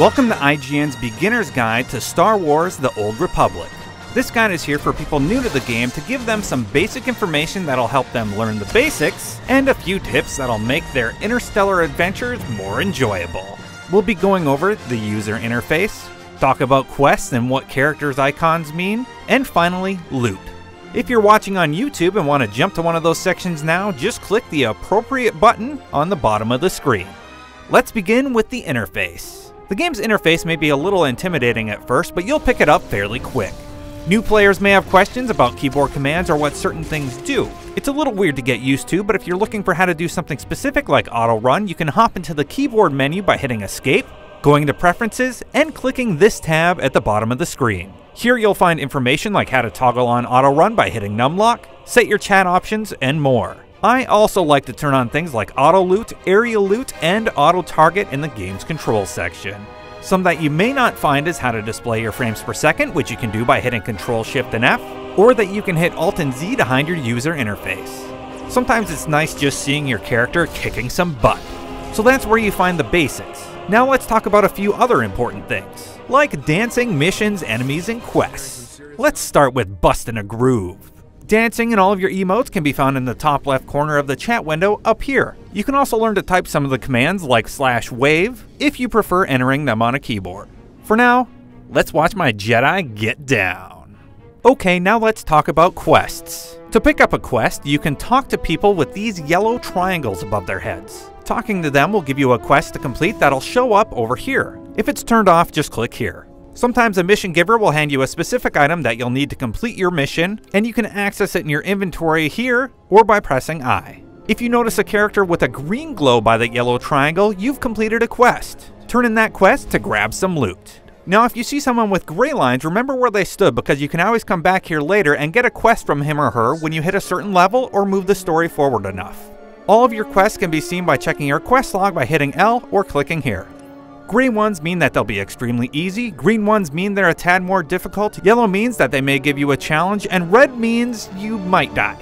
Welcome to IGN's Beginner's Guide to Star Wars: The Old Republic. This guide is here for people new to the game to give them some basic information that'll help them learn the basics, and a few tips that'll make their interstellar adventures more enjoyable. We'll be going over the user interface, talk about quests and what characters' icons mean, and finally, loot. If you're watching on YouTube and want to jump to one of those sections now, just click the appropriate button on the bottom of the screen. Let's begin with the interface. The game's interface may be a little intimidating at first, but you'll pick it up fairly quick. New players may have questions about keyboard commands or what certain things do. It's a little weird to get used to, but if you're looking for how to do something specific like auto run, you can hop into the keyboard menu by hitting escape, going to preferences, and clicking this tab at the bottom of the screen. Here you'll find information like how to toggle on auto run by hitting numlock, set your chat options, and more. I also like to turn on things like auto loot, area loot, and auto target in the game's control section. Some that you may not find is how to display your frames per second, which you can do by hitting Ctrl, Shift, and F, or that you can hit Alt and Z to hide your user interface. Sometimes it's nice just seeing your character kicking some butt. So that's where you find the basics. Now let's talk about a few other important things, like dancing, missions, enemies, and quests. Let's start with busting a groove. Dancing and all of your emotes can be found in the top left corner of the chat window up here. You can also learn to type some of the commands like /wave if you prefer entering them on a keyboard. For now, let's watch my Jedi get down. Okay, now let's talk about quests. To pick up a quest, you can talk to people with these yellow triangles above their heads. Talking to them will give you a quest to complete that'll show up over here. If it's turned off, just click here. Sometimes a mission giver will hand you a specific item that you'll need to complete your mission, and you can access it in your inventory here or by pressing I. If you notice a character with a green glow by the yellow triangle, you've completed a quest. Turn in that quest to grab some loot. Now if you see someone with gray lines, remember where they stood because you can always come back here later and get a quest from him or her when you hit a certain level or move the story forward enough. All of your quests can be seen by checking your quest log by hitting L or clicking here. Gray ones mean that they'll be extremely easy, green ones mean they're a tad more difficult, yellow means that they may give you a challenge, and red means you might die.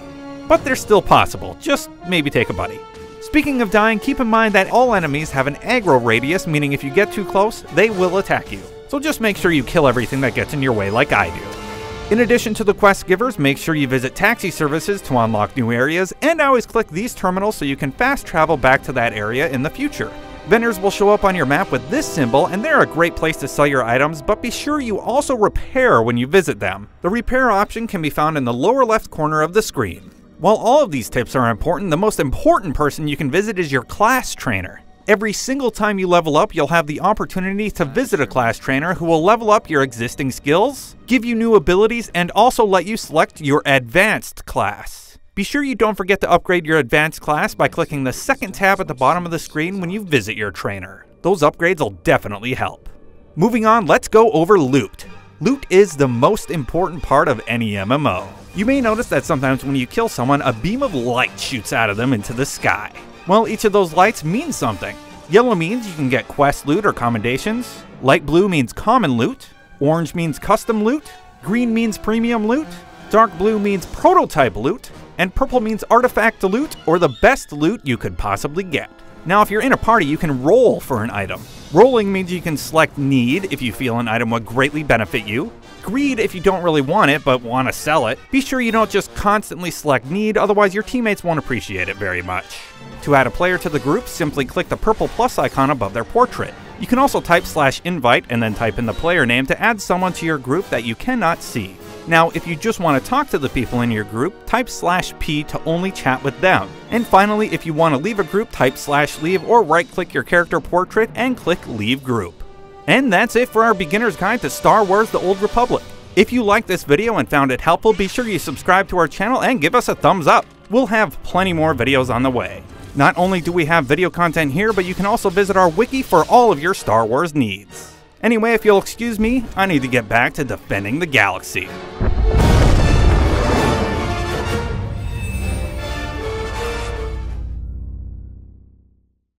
But they're still possible, just maybe take a buddy. Speaking of dying, keep in mind that all enemies have an aggro radius, meaning if you get too close, they will attack you. So just make sure you kill everything that gets in your way like I do. In addition to the quest givers, make sure you visit taxi services to unlock new areas, and always click these terminals so you can fast travel back to that area in the future. Vendors will show up on your map with this symbol, and they're a great place to sell your items, but be sure you also repair when you visit them. The repair option can be found in the lower left corner of the screen. While all of these tips are important, the most important person you can visit is your class trainer. Every single time you level up, you'll have the opportunity to visit a class trainer who will level up your existing skills, give you new abilities, and also let you select your advanced class. Be sure you don't forget to upgrade your advanced class by clicking the second tab at the bottom of the screen when you visit your trainer. Those upgrades will definitely help. Moving on, let's go over loot. Loot is the most important part of any MMO. You may notice that sometimes when you kill someone, a beam of light shoots out of them into the sky. Well, each of those lights means something. Yellow means you can get quest loot or commendations. Light blue means common loot. Orange means custom loot. Green means premium loot. Dark blue means prototype loot. And purple means artifact loot, or the best loot you could possibly get. Now if you're in a party, you can roll for an item. Rolling means you can select need if you feel an item would greatly benefit you. Greed if you don't really want it but want to sell it. Be sure you don't just constantly select need, otherwise your teammates won't appreciate it very much. To add a player to the group, simply click the purple plus icon above their portrait. You can also type /invite and then type in the player name to add someone to your group that you cannot see. Now, if you just want to talk to the people in your group, type /P to only chat with them. And finally, if you want to leave a group, type /leave or right-click your character portrait and click Leave Group. And that's it for our beginner's guide to Star Wars: The Old Republic. If you liked this video and found it helpful, be sure you subscribe to our channel and give us a thumbs up. We'll have plenty more videos on the way. Not only do we have video content here, but you can also visit our wiki for all of your Star Wars needs. Anyway, if you'll excuse me, I need to get back to defending the galaxy.